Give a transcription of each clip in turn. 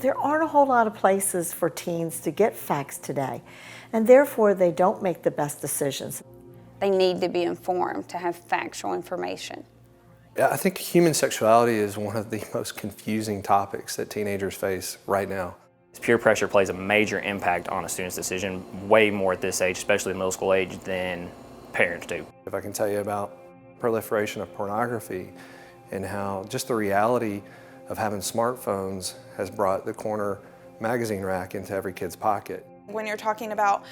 There aren't a whole lot of places for teens to get facts today, and therefore they don't make the best decisions. They need to be informed to have factual information. I think human sexuality is one of the most confusing topics that teenagers face right now. Peer pressure plays a major impact on a student's decision, way more at this age, especially middle school age, than parents do. If I can tell you about proliferation of pornography and how just the reality of having smartphones has brought the corner magazine rack into every kid's pocket. When you're talking about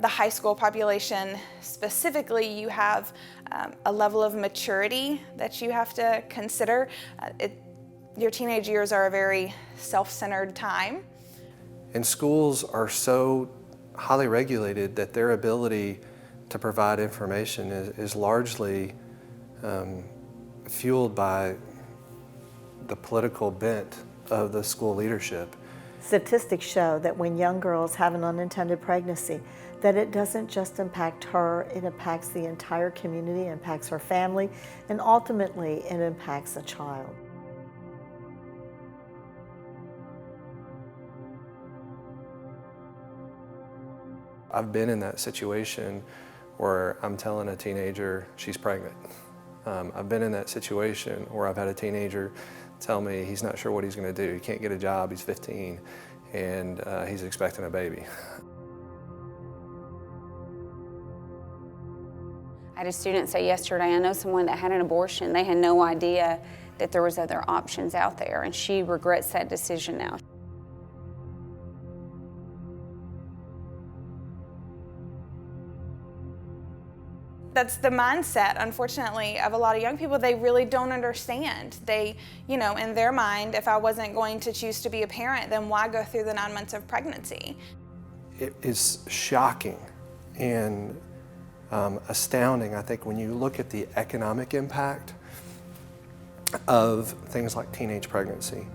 the high school population specifically, you have a level of maturity that you have to consider. Your teenage years are a very self-centered time. And schools are so highly regulated that their ability to provide information is largely fueled by the political bent of the school leadership. Statistics show that when young girls have an unintended pregnancy, that it doesn't just impact her, it impacts the entire community, it impacts her family, and ultimately it impacts the child. I've been in that situation where I'm telling a teenager she's pregnant. I've been in that situation where I've had a teenager tell me he's not sure what he's going to do. He can't get a job, he's 15, and he's expecting a baby. I had a student say yesterday, I know someone that had an abortion. They had no idea that there was other options out there, and she regrets that decision now. That's the mindset, unfortunately, of a lot of young people. They really don't understand. They, in their mind, if I wasn't going to choose to be a parent, then why go through the 9 months of pregnancy? It is shocking and astounding, I think, when you look at the economic impact of things like teenage pregnancy.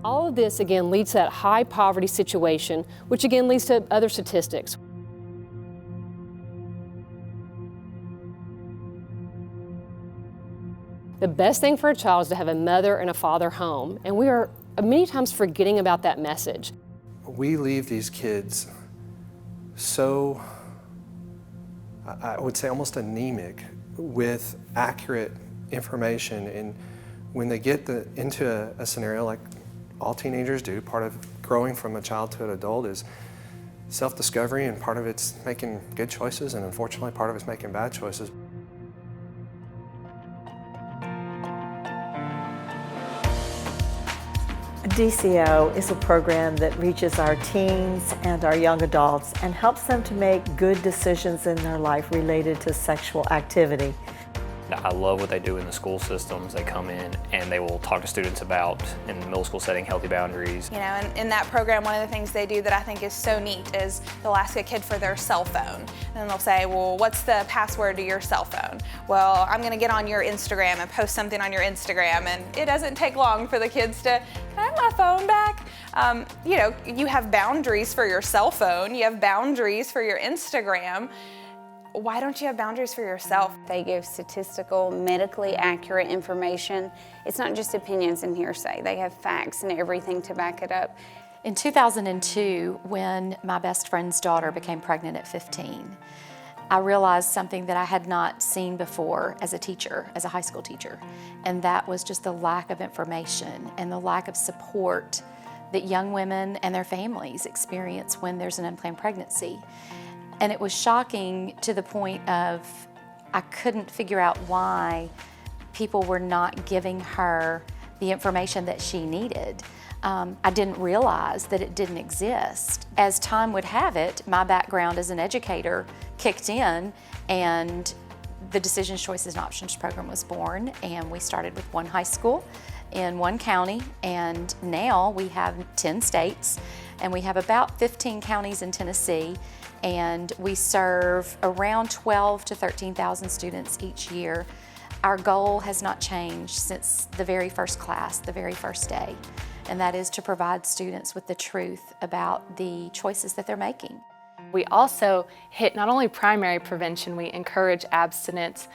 All of this, again, leads to that high poverty situation, which again leads to other statistics. The best thing for a child is to have a mother and a father home, and we are many times forgetting about that message. We leave these kids so, I would say almost anemic with accurate information, and when they get into a scenario like all teenagers do, part of growing from a child to an adult is self-discovery, and part of it's making good choices, and unfortunately part of it's making bad choices. DCO is a program that reaches our teens and our young adults and helps them to make good decisions in their life related to sexual activity. I love what they do in the school systems. They come in and they will talk to students about, in the middle school setting, healthy boundaries. And in that program, one of the things they do that I think is so neat is they'll ask a kid for their cell phone. And then they'll say, well, what's the password to your cell phone? Well, I'm gonna get on your Instagram and post something on your Instagram, and it doesn't take long for the kids to, can I have my phone back? You have boundaries for your cell phone, you have boundaries for your Instagram. Why don't you have boundaries for yourself? They give statistical, medically accurate information. It's not just opinions and hearsay. They have facts and everything to back it up. In 2002, when my best friend's daughter became pregnant at 15, I realized something that I had not seen before as a teacher, as a high school teacher, and that was just the lack of information and the lack of support that young women and their families experience when there's an unplanned pregnancy. And it was shocking to the point of I couldn't figure out why people were not giving her the information that she needed. I didn't realize that it didn't exist. As time would have it, my background as an educator kicked in, and the Decisions, Choices, and Options program was born, and we started with one high school in one county, and now we have 10 states, and we have about 15 counties in Tennessee, and we serve around 12 to 13,000 students each year. Our goal has not changed since the very first class, the very first day, and that is to provide students with the truth about the choices that they're making. We also hit not only primary prevention, we encourage abstinence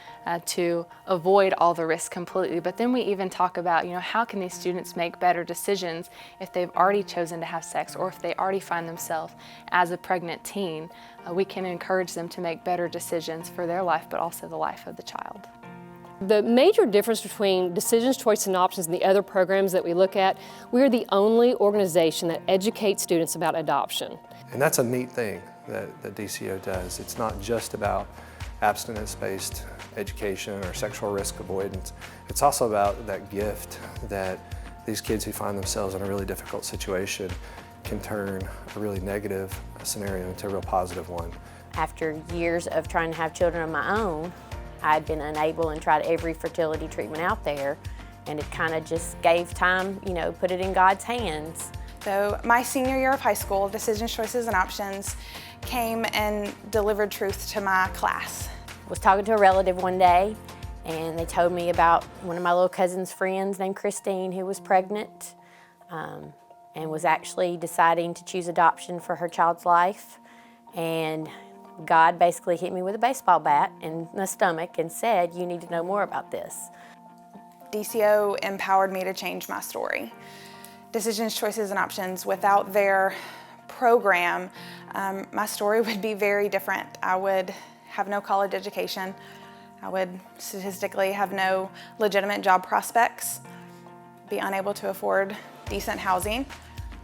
to avoid all the risks completely, but then we even talk about, how can these students make better decisions if they've already chosen to have sex or if they already find themselves as a pregnant teen. We can encourage them to make better decisions for their life, but also the life of the child. The major difference between Decisions, Choices, and Options and the other programs that we look at, we're the only organization that educates students about adoption. And that's a neat thing that DCO does. It's not just about abstinence-based education or sexual risk avoidance. It's also about that gift that these kids who find themselves in a really difficult situation can turn a really negative scenario into a real positive one. After years of trying to have children of my own, I'd been unable and tried every fertility treatment out there, and it kind of just gave time, put it in God's hands. So my senior year of high school, Decisions, Choices, and Options came and delivered truth to my class. I was talking to a relative one day, and they told me about one of my little cousin's friends named Christine who was pregnant and was actually deciding to choose adoption for her child's life. And God basically hit me with a baseball bat in the stomach and said, you need to know more about this. DCO empowered me to change my story. Decisions, Choices, and Options, without their program, my story would be very different. I would have no college education. I would statistically have no legitimate job prospects, be unable to afford decent housing.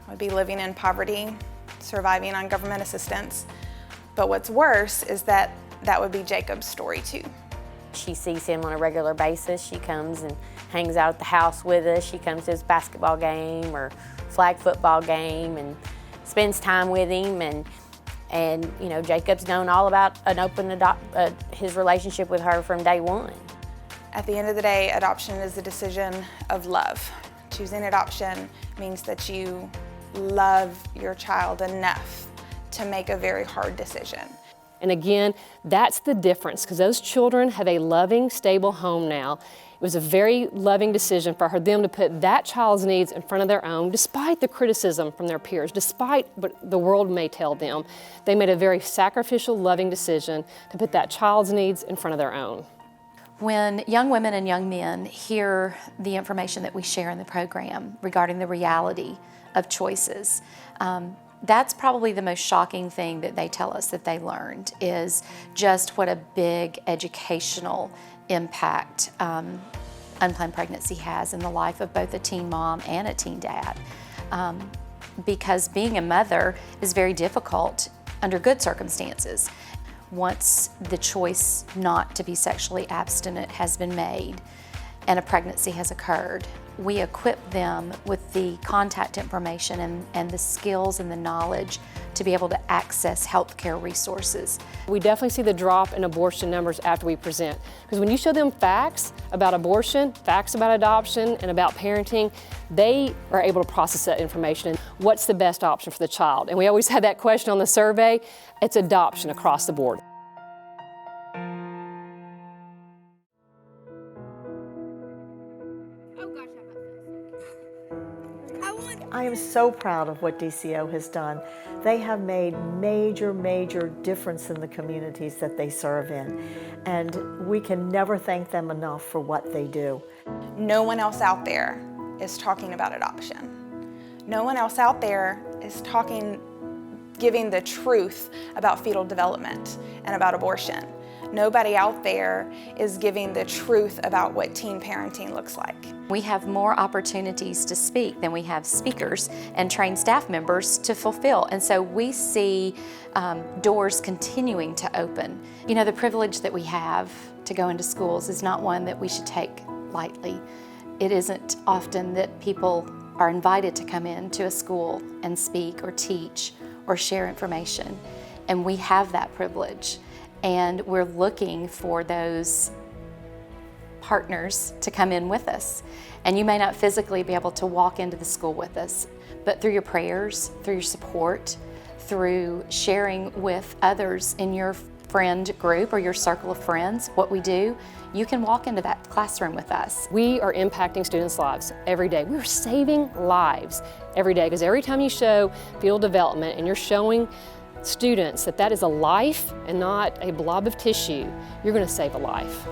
I would be living in poverty, surviving on government assistance. But what's worse is that would be Jacob's story too. She sees him on a regular basis. She comes and hangs out at the house with us. She comes to his basketball game or flag football game and spends time with him. And Jacob's known all about his relationship with her from day one. At the end of the day, adoption is a decision of love. Choosing adoption means that you love your child enough to make a very hard decision. And again, that's the difference, because those children have a loving, stable home now. It was a very loving decision for them to put that child's needs in front of their own, despite the criticism from their peers, despite what the world may tell them. They made a very sacrificial, loving decision to put that child's needs in front of their own. When young women and young men hear the information that we share in the program regarding the reality of choices, that's probably the most shocking thing that they tell us that they learned, is just what a big educational impact unplanned pregnancy has in the life of both a teen mom and a teen dad. Because being a mother is very difficult under good circumstances. Once the choice not to be sexually abstinent has been made and a pregnancy has occurred, we equip them with the contact information and the skills and the knowledge to be able to access healthcare resources. We definitely see the drop in abortion numbers after we present. Because when you show them facts about abortion, facts about adoption, and about parenting, they are able to process that information. What's the best option for the child? And we always have that question on the survey. It's adoption across the board. I am so proud of what DCO has done. They have made major, major difference in the communities that they serve in. And we can never thank them enough for what they do. No one else out there is talking about adoption. No one else out there is giving the truth about fetal development and about abortion. Nobody out there is giving the truth about what teen parenting looks like. We have more opportunities to speak than we have speakers and trained staff members to fulfill. And so we see doors continuing to open. The privilege that we have to go into schools is not one that we should take lightly. It isn't often that people are invited to come into a school and speak or teach or share information. And we have that privilege. And we're looking for those partners to come in with us. And you may not physically be able to walk into the school with us, but through your prayers, through your support, through sharing with others in your friend group or your circle of friends what we do, you can walk into that classroom with us. We are impacting students' lives every day. We are saving lives every day, because every time you show fetal development and you're showing students that that is a life and not a blob of tissue, you're going to save a life.